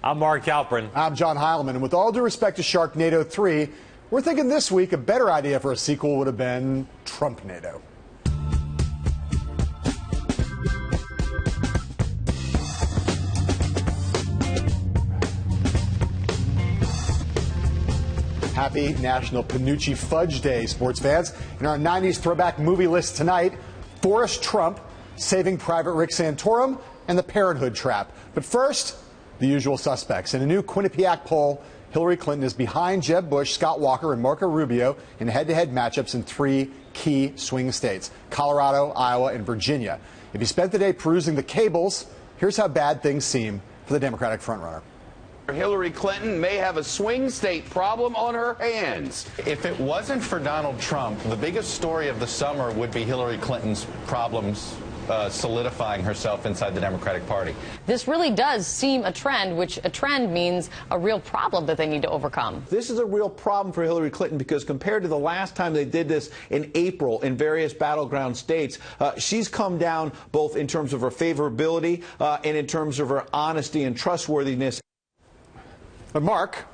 I'm Mark Halperin. I'm John Heilemann. And with all due respect to Sharknado 3, we're thinking this week a better idea for a sequel would have been Trumpnado. Happy National Panucci Fudge Day, sports fans. In our 90s throwback movie list tonight, Forrest Trump, Saving Private Rick Santorum, and The Parenthood Trap. But first, the usual suspects. In a new Quinnipiac poll, Hillary Clinton is behind Jeb Bush, Scott Walker, and Marco Rubio in head-to-head matchups in 3 key swing states: Colorado, Iowa, and Virginia. If you spent the day perusing the cables, here's how bad things seem for the Democratic frontrunner. Hillary Clinton may have a swing state problem on her hands. If it wasn't for Donald Trump, the biggest story of the summer would be Hillary Clinton's problems solidifying herself inside the Democratic Party. This really does seem a trend, which a trend means a real problem that they need to overcome. This is a real problem for Hillary Clinton because compared to the last time they did this in April in various battleground states, she's come down both in terms of her favorability and in terms of her honesty and trustworthiness. But Mark,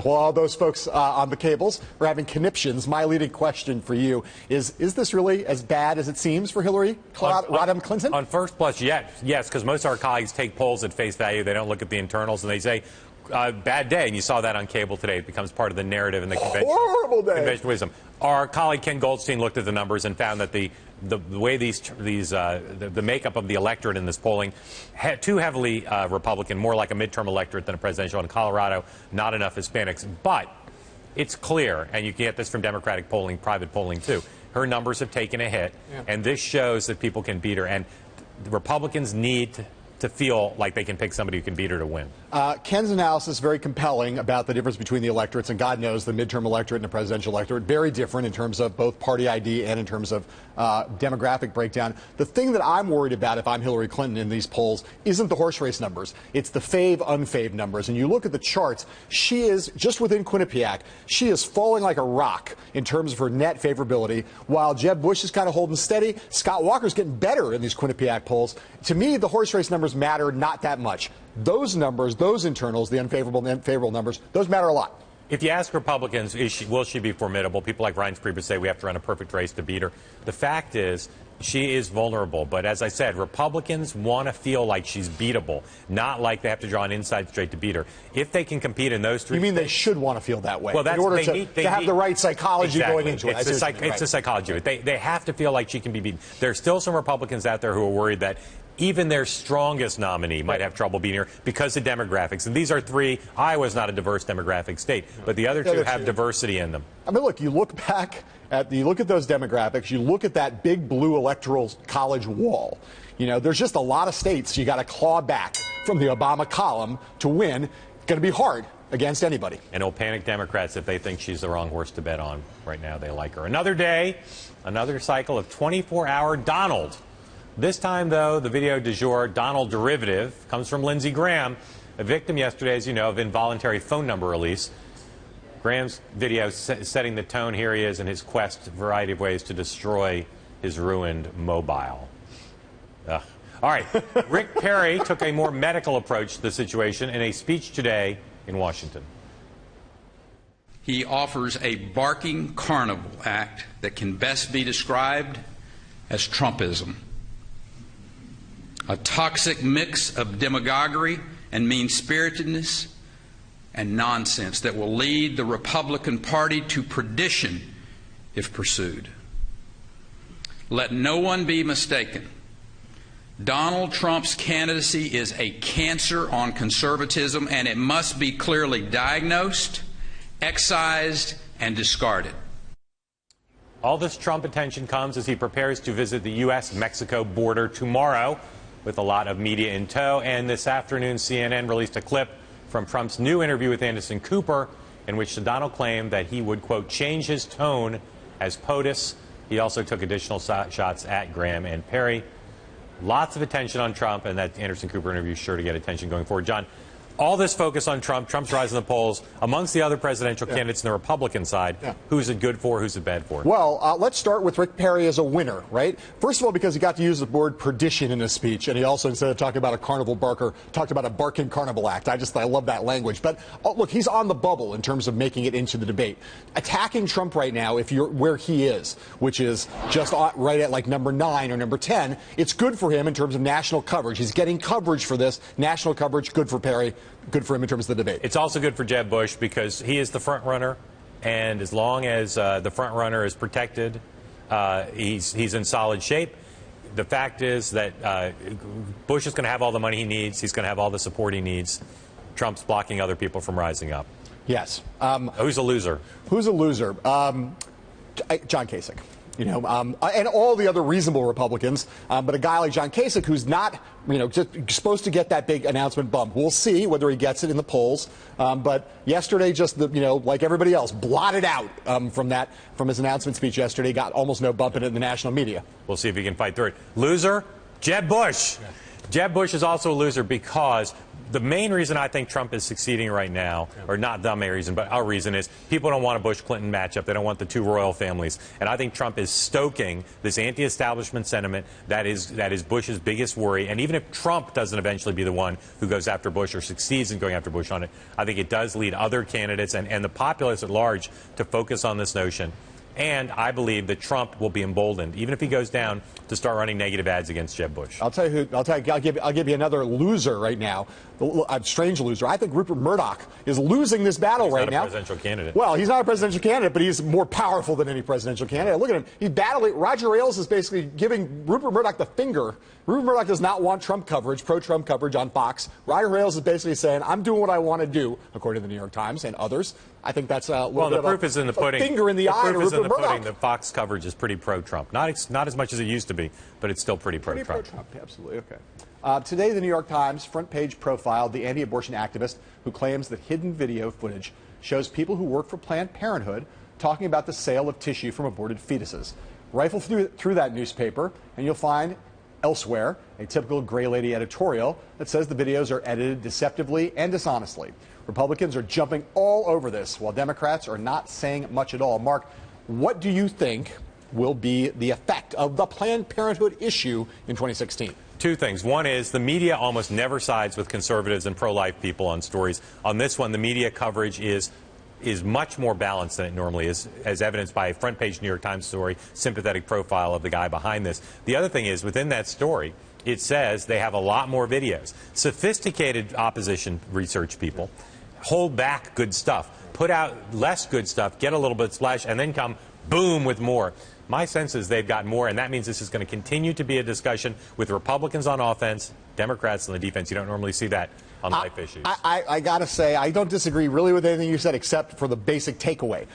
while all those folks on the cables are having conniptions, my leading question for you is this really as bad as it seems for Hillary Clinton? On first blush, yes, because most of our colleagues take polls at face value. They don't look at the internals, and they say, bad day. And you saw that on cable today. It becomes part of the narrative and the conventional wisdom. Our colleague Ken Goldstein looked at the numbers and found that the way the makeup of the electorate in this polling, too heavily Republican, more like a midterm electorate than a presidential. In Colorado, not enough Hispanics. But it's clear, and you can get this from Democratic polling, private polling too, her numbers have taken a hit, and this shows that people can beat her. And the Republicans need to feel like they can pick somebody who can beat her to win. Ken's analysis is very compelling about the difference between the electorates, and God knows the midterm electorate and the presidential electorate, very different in terms of both party ID and in terms of demographic breakdown. The thing that I'm worried about if I'm Hillary Clinton in these polls isn't the horse race numbers. It's the fave-unfave numbers. And you look at the charts, she is, just within Quinnipiac, she is falling like a rock in terms of her net favorability, while Jeb Bush is kind of holding steady. Scott Walker's getting better in these Quinnipiac polls. To me, the horse race numbers matter not that much. Those numbers, those internals, the unfavorable and favorable numbers, those matter a lot. If you ask Republicans, will she be formidable? People like Reince Priebus say we have to run a perfect race to beat her. The fact is, she is vulnerable. But as I said, Republicans want to feel like she's beatable, not like they have to draw an inside straight to beat her. If they can compete in those 3 You mean states, they should want to feel that way? Well, that's, in order they to have the right psychology going into it. It's the psychology of it. They have to feel like she can be beaten. There's still some Republicans out there who are worried that even their strongest nominee might have trouble beating her because of demographics. And these are 3. Iowa's not a diverse demographic state, but the other 2 have diversity in them. I mean, look, you look at those demographics, you look at that big blue electoral college wall. You know, there's just a lot of states you got to claw back from the Obama column to win. It's going to be hard against anybody. And it'll panic Democrats if they think she's the wrong horse to bet on. Right now, they like her. Another day, another cycle of 24-hour Donald. This time, though, the video du jour, Donald derivative, comes from Lindsey Graham, a victim yesterday, as you know, of involuntary phone number release. Graham's video setting the tone. Here he is in his quest, a variety of ways to destroy his ruined mobile. All right. Rick Perry took a more medical approach to the situation in a speech today in Washington. He offers a barking carnival act that can best be described as Trumpism. A toxic mix of demagoguery and mean-spiritedness and nonsense that will lead the Republican Party to perdition if pursued. Let no one be mistaken. Donald Trump's candidacy is a cancer on conservatism, and it must be clearly diagnosed, excised, and discarded. All this Trump attention comes as he prepares to visit the U.S.-Mexico border tomorrow, with a lot of media in tow. And this afternoon, CNN released a clip from Trump's new interview with Anderson Cooper, in which Donald claimed that he would, quote, change his tone as POTUS. He also took additional shots at Graham and Perry. Lots of attention on Trump, and that Anderson Cooper interview is sure to get attention going forward. John, all this focus on Trump, Trump's rise in the polls, amongst the other presidential candidates on the Republican side, who's it good for, who's it bad for? Well, let's start with Rick Perry as a winner, right? First of all, because he got to use the word perdition in his speech, and he also, instead of talking about a carnival barker, talked about a barking carnival act. I love that language. But look, he's on the bubble in terms of making it into the debate. Attacking Trump right now, if you're where he is, which is just right at like number 9 or number 10, it's good for him in terms of national coverage. He's getting coverage for this, national coverage, good for Perry. Good for him in terms of the debate. It's also good for Jeb Bush because he is the front runner, and as long as the front runner is protected, he's in solid shape. The fact is that Bush is going to have all the money he needs. He's going to have all the support he needs. Trump's blocking other people from rising up. Yes. Who's a loser? Who's a loser? John Kasich. And all the other reasonable Republicans, but a guy like John Kasich, who's not, just supposed to get that big announcement bump. We'll see whether he gets it in the polls. But yesterday, just like everybody else, blotted out from his announcement speech yesterday. Got almost no bump in it in the national media. We'll see if he can fight through it. Loser, Jeb Bush. Yeah. Jeb Bush is also a loser because the main reason I think Trump is succeeding right now, or not the main reason, but our reason is people don't want a Bush-Clinton matchup. They don't want the two royal families. And I think Trump is stoking this anti-establishment sentiment that is Bush's biggest worry. And even if Trump doesn't eventually be the one who goes after Bush or succeeds in going after Bush on it, I think it does lead other candidates and the populace at large to focus on this notion. And I believe that Trump will be emboldened, even if he goes down, to start running negative ads against Jeb Bush. I'll give you another loser right now, a strange loser. I think Rupert Murdoch is losing this battle right now. He's not a presidential candidate. Well, he's not a presidential candidate, but he's more powerful than any presidential candidate. Look at him. He's battling. Roger Ailes is basically giving Rupert Murdoch the finger. Rupert Murdoch does not want Trump coverage, pro-Trump coverage on Fox. Roger Ailes is basically saying, I'm doing what I want to do, according to the New York Times and others. I think that's a little bit the proof is in the pudding. Finger in the eye to Rupert Murdoch. The Fox coverage is pretty pro-Trump. Not as much as it used to be, but it's still pretty pro-Trump. Pretty pro-Trump, absolutely. Okay. Today, the New York Times front page profiled the anti-abortion activist who claims that hidden video footage shows people who work for Planned Parenthood talking about the sale of tissue from aborted fetuses. Rifle through that newspaper, and you'll find elsewhere a typical gray lady editorial that says the videos are edited deceptively and dishonestly. Republicans are jumping all over this, while Democrats are not saying much at all. Mark, what do you think will be the effect of the Planned Parenthood issue in 2016? Two things. One is the media almost never sides with conservatives and pro-life people on stories. On this one, the media coverage is much more balanced than it normally is, as evidenced by a front-page New York Times story, sympathetic profile of the guy behind this. The other thing is, within that story, it says they have a lot more videos. Sophisticated opposition research people hold back good stuff, put out less good stuff, get a little bit splash, and then come boom with more. My sense is they've got more, and that means this is going to continue to be a discussion with Republicans on offense, Democrats on the defense. You don't normally see that on life issues. I got to say, I don't disagree really with anything you said, except for the basic takeaway.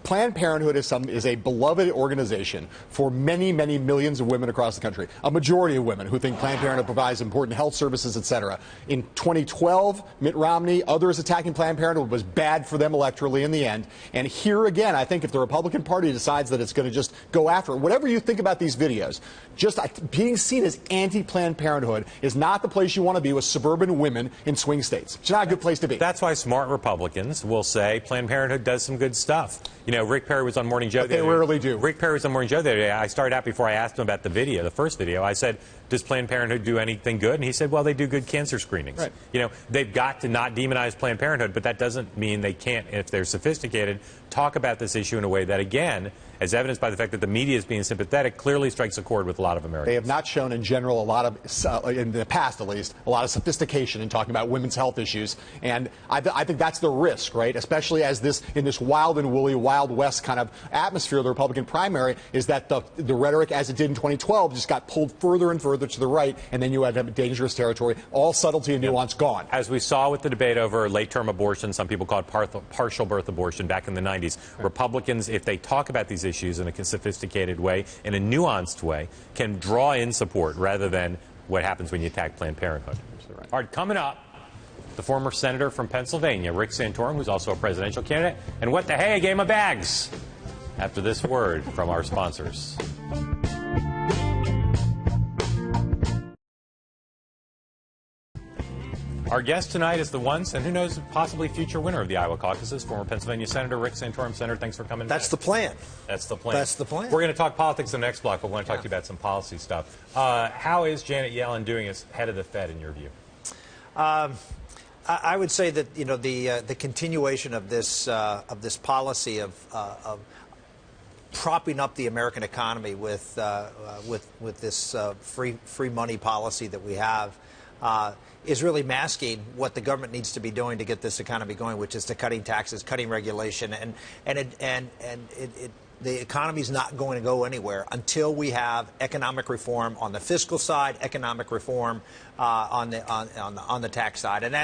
Planned Parenthood is a beloved organization for many, many millions of women across the country, a majority of women who think Planned Parenthood provides important health services, etc. In 2012, Mitt Romney, others attacking Planned Parenthood was bad for them electorally in the end. And here again, I think if the Republican Party decides that it's going to just go after it, whatever you think about these videos, just being seen as anti-Planned Parenthood is not the place you want to be with suburban women in swing states. It's not a good place to be. That's why smart Republicans will say Planned Parenthood does some good stuff. Rick Perry was on Morning Joe. But they rarely do. Rick Perry was on Morning Joe the other day. I started out before I asked him about the video, the first video. I said, does Planned Parenthood do anything good? And he said, well, they do good cancer screenings. Right. They've got to not demonize Planned Parenthood, but that doesn't mean they can't, if they're sophisticated, talk about this issue in a way that, again, as evidenced by the fact that the media is being sympathetic, clearly strikes a chord with a lot of Americans. They have not shown, in general, a lot of, in the past at least, a lot of sophistication in talking about women's health issues. And I think that's the risk, right? Especially as in this wild and woolly, Wild West kind of atmosphere of the Republican primary, is that the rhetoric, as it did in 2012, just got pulled further and further to the right, and then you had dangerous territory, all subtlety and nuance gone. As we saw with the debate over late-term abortion, some people call it partial birth abortion back in the 90s. Right. Republicans, if they talk about these issues in a sophisticated way, in a nuanced way, can draw in support rather than what happens when you attack Planned Parenthood. Right. All right, coming up, the former senator from Pennsylvania, Rick Santorum, who's also a presidential candidate, and what the hey, a game of bags, after this word from our sponsors. Our Our guest tonight is the once, and who knows, possibly future winner of the Iowa caucuses, former Pennsylvania Senator Rick Santorum. Senator, thanks for coming. That's the plan. That's the plan. That's the plan. We're going to talk politics in the next block, but we want to talk to you about some policy stuff. How is Janet Yellen doing as head of the Fed, in your view? I would say that the continuation of this policy of propping up the American economy with this free money policy that we have is really masking what the government needs to be doing to get this economy going, which is to cutting taxes, cutting regulation, and the economy is not going to go anywhere until we have economic reform on the fiscal side, economic reform on the tax side, and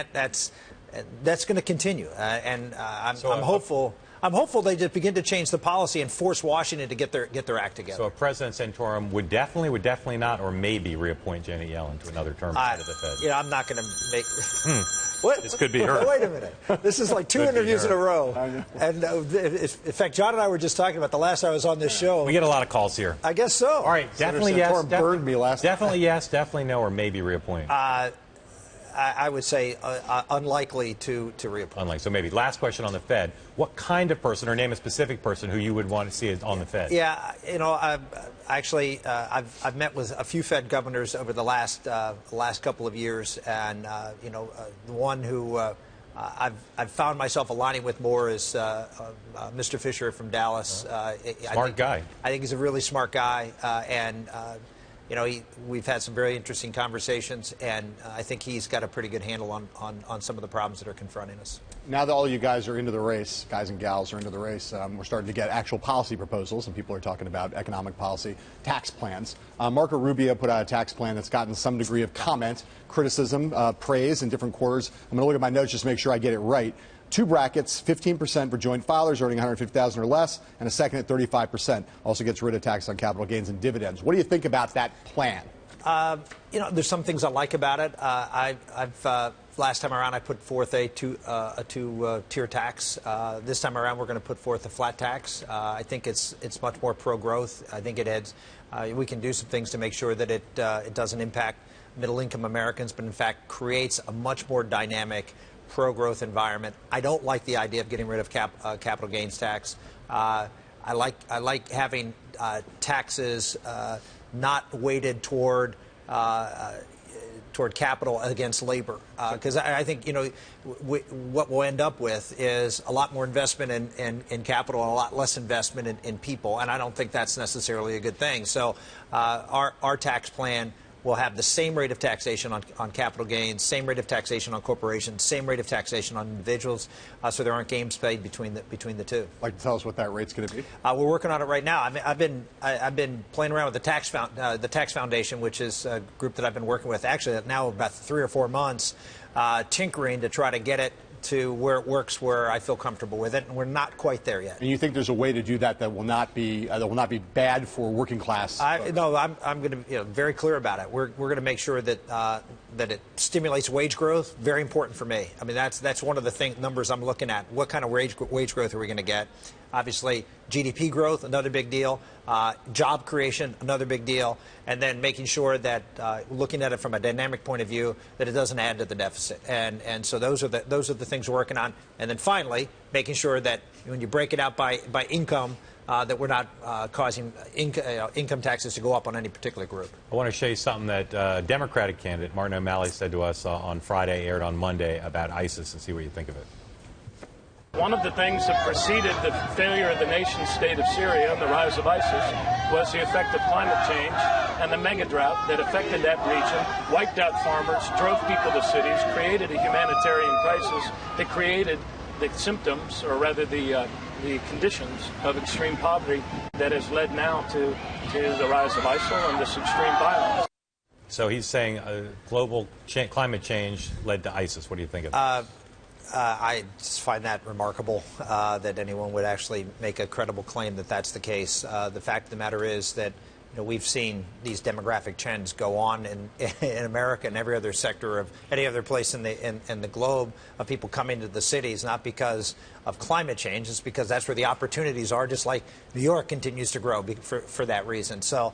that's going to continue. I'm hopeful. I'm hopeful they just begin to change the policy and force Washington to get their act together. So President Santorum would definitely not, or maybe reappoint Janet Yellen to another term as head of the Fed. I'm not going to make. What? This could be her. Wait a minute. This is like two interviews in a row. And in fact, John and I were just talking about the last time I was on this show. We get a lot of calls here. I guess so. All right, definitely yes. Burned me last definitely yes, definitely no, or maybe reappoint. I would say unlikely to reappoint. Unlikely. So maybe. Last question on the Fed. What kind of person, or name a specific person who you would want to see on the Fed? Yeah, I've met with a few Fed governors over the last couple of years, and the one who I've found myself aligning with more is Mr. Fisher from Dallas. Smart guy. I think he's a really smart guy, and we've had some very interesting conversations, and I think he's got a pretty good handle on some of the problems that are confronting us. Now that all you guys are into the race, guys and gals are into the race, we're starting to get actual policy proposals, and people are talking about economic policy, tax plans. Marco Rubio put out a tax plan that's gotten some degree of comment, criticism, praise in different quarters. I'm going to look at my notes just to make sure I get it right. Two brackets, 15% for joint filers earning $150,000 or less, and a second at 35%. Also gets rid of tax on capital gains and dividends. What do you think about that plan? There's some things I like about it. Last time around, I put forth a two-tier tax. This time around, we're going to put forth a flat tax. I think it's much more pro-growth. I think it adds. We can do some things to make sure that it doesn't impact middle-income Americans, but in fact creates a much more dynamic pro-growth environment. I don't like the idea of getting rid of capital gains tax. I like having taxes not weighted toward capital against labor, because I think what we'll end up with is a lot more investment in capital and a lot less investment in people, and I don't think that's necessarily a good thing. So our tax plan will have the same rate of taxation on capital gains, same rate of taxation on corporations, same rate of taxation on individuals, so there aren't games played between the two. Like to tell us what that rate's going to be? We're working on it right now. I've been playing around with the Tax Foundation, which is a group that I've been working with actually now about 3 or 4 months, tinkering to try to get it to where it works, where I feel comfortable with it, and we're not quite there yet. And you think there's a way to do that will not be bad for working class? No, I'm going to be very clear about it. We're going to make sure that it stimulates wage growth. Very important for me. I mean, that's one of the numbers I'm looking at. What kind of wage growth are we going to get? Obviously, GDP growth, another big deal. Job creation, another big deal. And then making sure that, looking at it from a dynamic point of view, that it doesn't add to the deficit. And so those are the things we're working on. And then finally, making sure that when you break it out by income, that we're not causing income taxes to go up on any particular group. I want to show you something that Democratic candidate Martin O'Malley said to us on Friday, aired on Monday, about ISIS, and see what you think of it. One of the things that preceded the failure of the nation state of Syria and the rise of ISIS was the effect of climate change and the mega drought that affected that region, wiped out farmers, drove people to cities, created a humanitarian crisis that created the symptoms, or rather the conditions of extreme poverty that has led now to the rise of ISIL and this extreme violence. So he's saying global climate change led to ISIS. What do you think of that? I just find that remarkable that anyone would actually make a credible claim that that's the case. The fact of the matter is that we've seen these demographic trends go on in America and every other sector of any other place in the globe, of people coming to the cities, not because of climate change. It's because that's where the opportunities are, just like New York continues to grow for that reason. So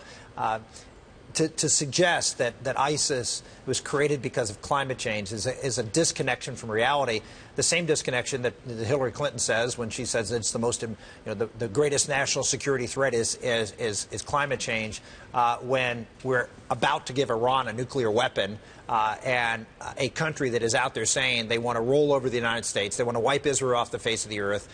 to suggest that ISIS was created because of climate change is a disconnection from reality. The same disconnection that Hillary Clinton says when she says it's the most, the greatest national security threat is climate change, when we're about to give Iran a nuclear weapon, and a country that is out there saying they want to roll over the United States, they want to wipe Israel off the face of the earth.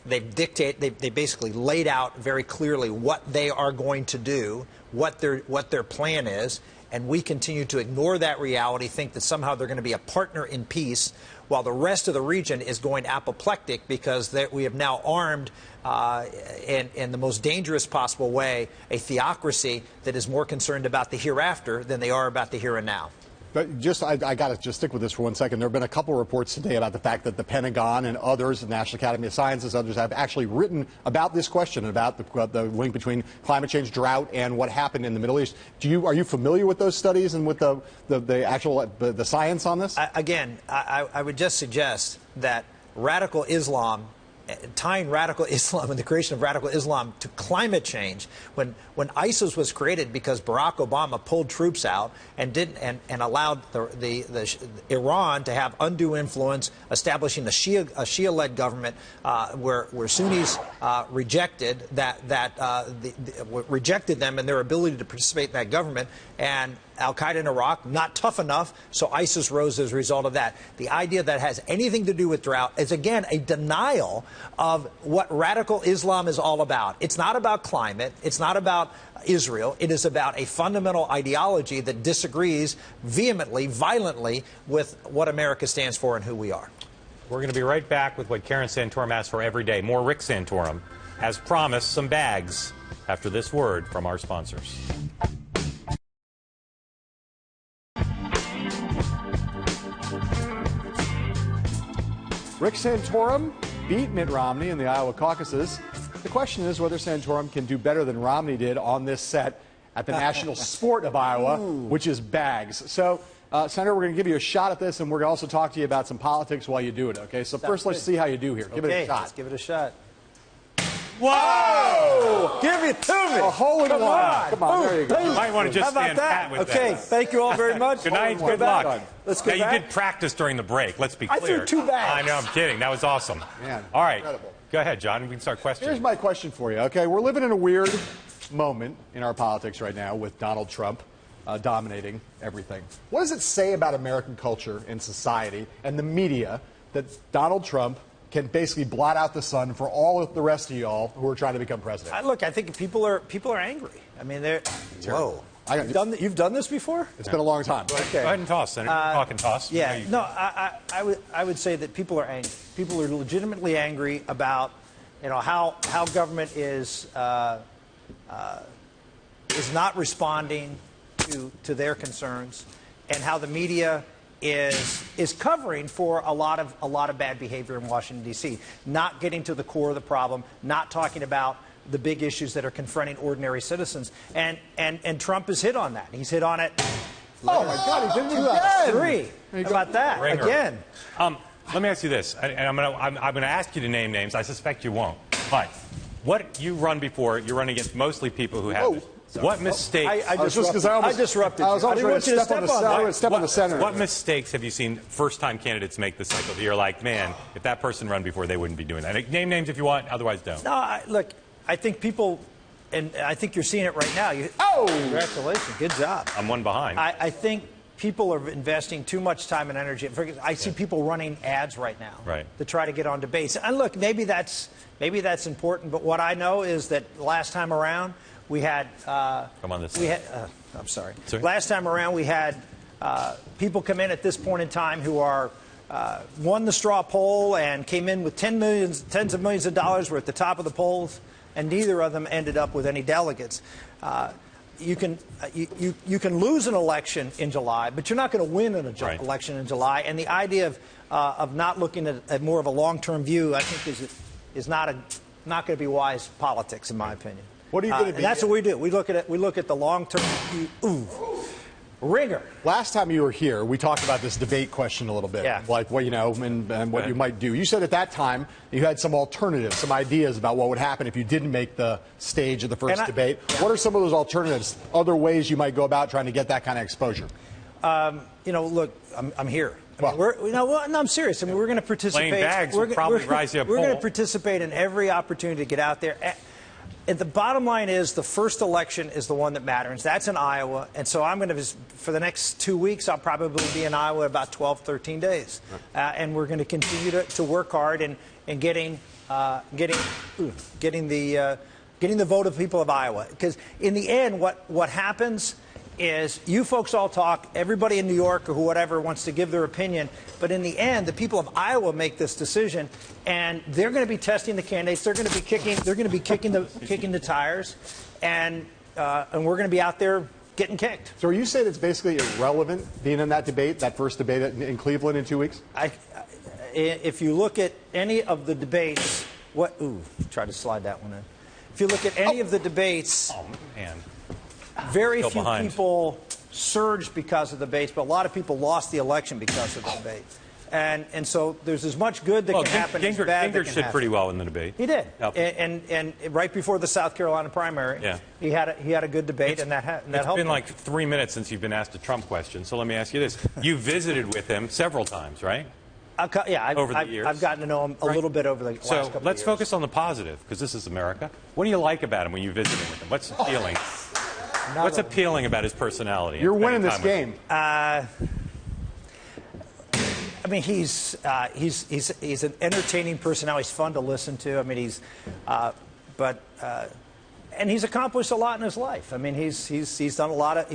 They basically laid out very clearly what they are going to do, what their plan is, and we continue to ignore that reality, think that somehow they're going to be a partner in peace, while the rest of the region is going apoplectic because we have now armed, in the most dangerous possible way, a theocracy that is more concerned about the hereafter than they are about the here and now. But I got to just stick with this for 1 second. There have been a couple of reports today about the fact that the Pentagon and others, the National Academy of Sciences, others have actually written about this question, about the link between climate change, drought, and what happened in the Middle East. Are you familiar with those studies and with the actual science on this? Again, I would just suggest that radical Islam, tying radical Islam and the creation of radical Islam to climate change, when ISIS was created because Barack Obama pulled troops out and allowed Iran to have undue influence, establishing a Shia-led government where Sunnis rejected rejected them and their ability to participate in that government, and Al-Qaeda in Iraq, not tough enough, so ISIS rose as a result of that. The idea that has anything to do with drought is, again, a denial of what radical Islam is all about. It's not about climate. It's not about Israel. It is about a fundamental ideology that disagrees vehemently, violently with what America stands for and who we are. We're going to be right back with what Karen Santorum asks for every day. More Rick Santorum. As promised, some bags after this word from our sponsors. Rick Santorum beat Mitt Romney in the Iowa caucuses. The question is whether Santorum can do better than Romney did on this set at the national sport of Iowa, which is bags. So, Senator, we're going to give you a shot at this, and we're going to also talk to you about some politics while you do it, okay? So first, let's see how you do here. Give it a shot. Let's give it a shot. Whoa! Give it to me. A hole in one. Come on, there you go. You might want to just stand pat with that. Okay, thank you all very much. Good night, good luck. Let's go now, back. You did practice during the break, let's be clear. I threw 2 bags. I know, I'm kidding. That was awesome. Man, all right, incredible. Go ahead, John. We can start questioning. Here's my question for you, okay? We're living in a weird moment in our politics right now with Donald Trump dominating everything. What does it say about American culture and society and the media that Donald Trump can basically blot out the sun for all of the rest of y'all who are trying to become president? Look, I think people are angry. I mean, they're whoa. You've done this before? It's been a long time. Okay. Go ahead and toss, Senator. Talk and toss. Yeah. No, I would say that people are angry. People are legitimately angry about, how government is not responding to their concerns, and how the media is covering for a lot of bad behavior in Washington, D.C., not getting to the core of the problem, not talking about the big issues that are confronting ordinary citizens. And Trump has hit on that. He's hit on it. Oh, my God, he did it 2 out of 3. again. How about that? Ringer. Again. Let me ask you this, and I'm going to ask you to name names. I suspect you won't. But what you run before, you're running against mostly people who have what mistakes? I disrupted you. I was almost ready to step on the senator. What mistakes have you seen first-time candidates make this cycle? You're like, man, if that person run before, they wouldn't be doing that. Name names if you want, otherwise don't. No, look, I think people, and I think you're seeing it right now. Congratulations, good job. I'm one behind. I think people are investing too much time and energy. I see people running ads right now to try to get on debates. And look, maybe that's important, but what I know is that last time around we had I'm sorry. Last time around we had people come in at this point in time who are won the straw poll and came in with tens of millions of dollars, were at the top of the polls, and neither of them ended up with any delegates. You can lose an election in July, but you're not going to win an election in July. And the idea of not looking at more of a long-term view, I think, is not going to be wise politics, in my opinion. What are you going to be? And that's what we do. We look at the long-term. rigor. Last time you were here, we talked about this debate question a little bit, like what and what you might do. You said at that time you had some alternatives, some ideas about what would happen if you didn't make the stage of the first debate. What are some of those alternatives? Other ways you might go about trying to get that kind of exposure? Look, I'm here. I'm serious. I mean, we're going to participate. Playing bags will probably rise you a We're going to participate in every opportunity to get out there. And the bottom line is the first election is the one that matters. That's in Iowa. And so I'm going to, for the next 2 weeks, I'll probably be in Iowa about 12, 13 days. And we're going to continue to work hard in getting the vote of the people of Iowa. Because in the end, what happens is you folks all talk, everybody in New York or whatever wants to give their opinion, but in the end, the people of Iowa make this decision, and they're going to be testing the candidates. They're going to be kicking the tires, and we're going to be out there getting kicked. So are you saying it's basically irrelevant being in that debate, that first debate in Cleveland in 2 weeks? If you look at any of the debates, try to slide that one in. If you look at any of the debates, very few people surged because of the debates, but a lot of people lost the election because of the debate. And so there's as much good that can happen as bad that can happen. Gingrich did pretty well in the debate. He did. And right before the South Carolina primary, he had a good debate, and that helped. It's been like 3 minutes since you've been asked a Trump question, so let me ask you this. You visited with him several times, right? Over the years. I've gotten to know him a little bit over the last couple of years. So let's focus on the positive, because this is America. What do you like about him when you visited with him? What's appealing? What's appealing about his personality? You're winning this game. I mean, he's an entertaining personality. He's fun to listen to. I mean, and he's accomplished a lot in his life. I mean, he's done a lot of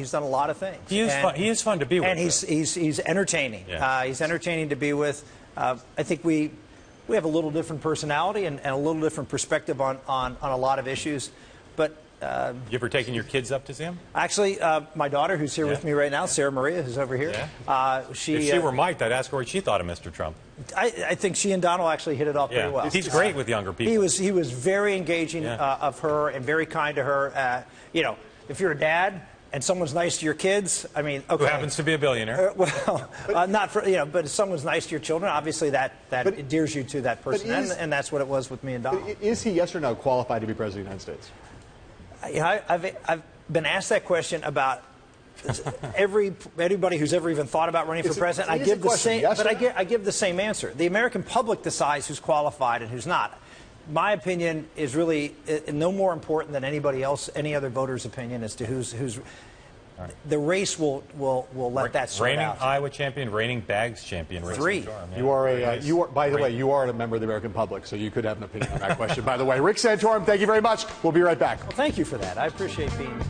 things. He is fun to be with. And he's entertaining. Yeah. He's entertaining to be with. I think we have a little different personality and a little different perspective on a lot of issues, but. You ever taken your kids up to see him? Actually, my daughter, who's here with me right now, Sarah Maria, who's over here. If she were Mike, I'd ask her what she thought of Mr. Trump. I think she and Donald actually hit it off pretty well. He's great with younger people. He was very engaging of her and very kind to her. If you're a dad and someone's nice to your kids, I mean, okay. Who happens to be a billionaire? Not for but if someone's nice to your children, obviously that endears you to that person, and that's what it was with me and Donald. Is he, yes or no, qualified to be president of the United States? I've been asked that question about everybody who's ever even thought about running for president. I give the same, but I give the same answer. The American public decides who's qualified and who's not. My opinion is really no more important than anybody else, any other voter's opinion as to who's. The race will let that sort out. Reigning Iowa champion, reigning bags champion. Rick 3. Santorum, You are by the way, you are a member of the American public, so you could have an opinion on that question. By the way, Rick Santorum, thank you very much. We'll be right back. Well, thank you for that. I appreciate being here.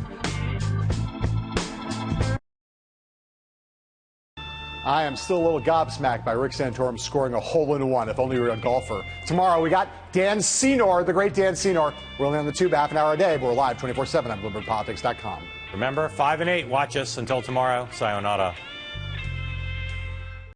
I am still a little gobsmacked by Rick Santorum scoring a hole-in-one, if only you were a golfer. Tomorrow, we got Dan Senor, the great Dan Senor. We're only on the tube half an hour a day, but we're live 24/7 on BloombergPolitics.com. Remember, 5 and 8. Watch us until tomorrow. Sayonara.